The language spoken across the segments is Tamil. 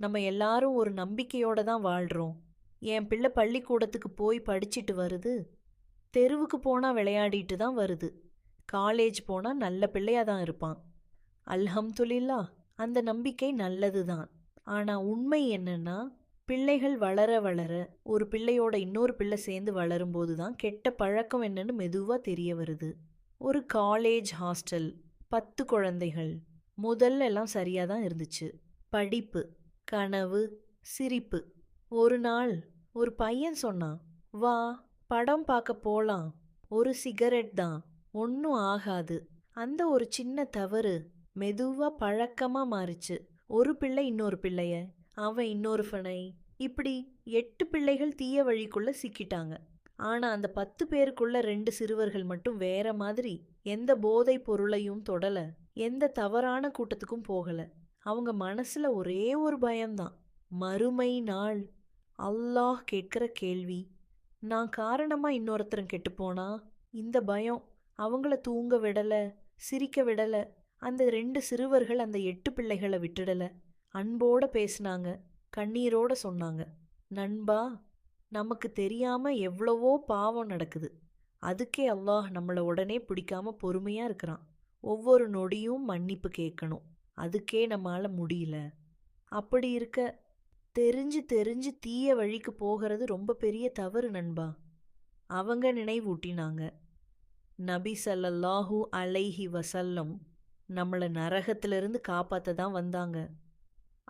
நம்ம எல்லாரும் ஒரு நம்பிக்கையோட தான் வாழ்றோம். என் பிள்ளை பள்ளிக்கூடத்துக்கு போய் படிச்சிட்டு வருது, தெருவுக்கு போனா விளையாடிட்டு தான் வருது, காலேஜ் போனா நல்ல பிள்ளையா தான் இருப்பான். அல்ஹம்துலில்லாஹ், அந்த நம்பிக்கை நல்லதுதான். ஆனா உண்மை என்னன்னா, பிள்ளைகள் வளர வளர ஒரு பிள்ளையோட இன்னொரு பிள்ளை சேர்ந்து வளரும்போது தான் கெட்ட பழக்கம் என்னன்னு மெதுவா தெரிய வருது. ஒரு காலேஜ் ஹாஸ்டல், 10 குழந்தைகள். முதல்ல எல்லாம் சரியா தான் இருந்துச்சு. படிப்பு, கனவு, சிரிப்பு. ஒரு நாள் ஒரு பையன் சொன்னான், "வா, படம் பார்க்க போலாம். ஒரு சிகரெட் தான், ஒன்னும் ஆகாது." அந்த ஒரு சின்ன தவறு மெதுவா பழக்கமா மாறிச்சு. ஒரு பிள்ளை இன்னொரு பிள்ளைய, அவன் இன்னொருவனை, இப்படி 8 பிள்ளைகள் தீய வழிக்குள்ள சிக்கிட்டாங்க. ஆனா அந்த 10 பேருக்குள்ள 2 சிறுவர்கள் மட்டும் வேற மாதிரி எந்த போதைப் பொருளையும் தொடல, எந்த தவறான கூட்டத்துக்கும் போகல. அவங்க மனசுல ஒரே ஒரு பயம்தான். மறுமை நாள், அல்லாஹ் கேட்கிற கேள்வி. நான் காரணமா இன்னொருத்தரும் கெட்டுப்போனா, இந்த பயம் அவங்கள தூங்க விடல, சிரிக்க விடல. அந்த 2 சிறுவர்கள் அந்த 8 பிள்ளைகளை விட்டுடல. அன்போட பேசினாங்க, கண்ணீரோட சொன்னாங்க, "நண்பா, நமக்கு தெரியாம எவ்வளவோ பாவம் நடக்குது. அதுக்கே அல்லாஹ் நம்மள உடனே பிடிக்காம பொறுமையா இருக்கிறான். ஒவ்வொரு நொடியும் மன்னிப்பு கேட்கணும். அதுக்கே நம்மால முடியல. அப்படி இருக்க தெரிஞ்சு தெரிஞ்சு தீய வழிக்கு போகிறது ரொம்ப பெரிய தவறு நண்பா." அவங்க நினைவூட்டினாங்க, நபி ஸல்லல்லாஹு அலைஹி வஸல்லம் நம்மள நரகத்திலிருந்து காப்பாத்த தான் வந்தாங்க.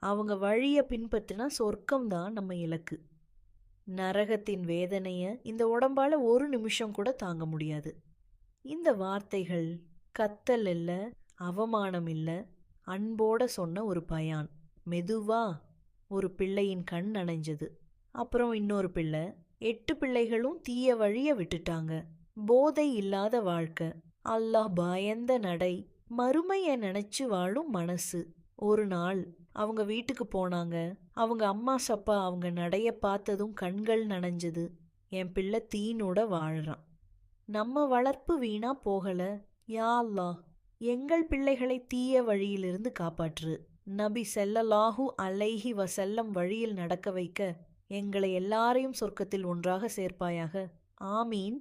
அவங்க வழிய பின்பற்றினா சொர்க்கம் தான் நம்ம இலக்கு. நரகத்தின் வேதனைய இந்த உடம்பால ஒரு நிமிஷம் கூட தாங்க முடியாது. இந்த வார்த்தைகள் கத்தல் இல்ல, அவமானம் இல்ல, அன்போட சொன்ன ஒரு பயான். மெதுவா ஒரு பிள்ளையின் கண் நனைஞ்சது. அப்புறம் இன்னொரு பிள்ளை, 8 பிள்ளைகளும் தீய வழிய விட்டுட்டாங்க. போதை இல்லாத வாழ்க்கை, அல்லாஹ் பயந்த நடை, மறுமைய நினைச்சு வாழும் மனசு. ஒரு நாள் அவங்க வீட்டுக்கு போனாங்க. அவங்க அம்மா சப்பா அவங்க நடைய பார்த்ததும் கண்கள் நனைஞ்சது. என் பிள்ளை தீனோட வாழறான். நம்ம வளர்ப்பு வீணா போகல. யா அல்லாஹ், எங்கள் பிள்ளைகளை தீய வழியிலிருந்து காப்பாற்று. நபி ஸல்லல்லாஹு அலைஹி வஸல்லம் வழியில் நடக்க வைக்க எங்களை எல்லாரையும் சொர்க்கத்தில் ஒன்றாக சேர்ப்பாயாக. ஆமீன்.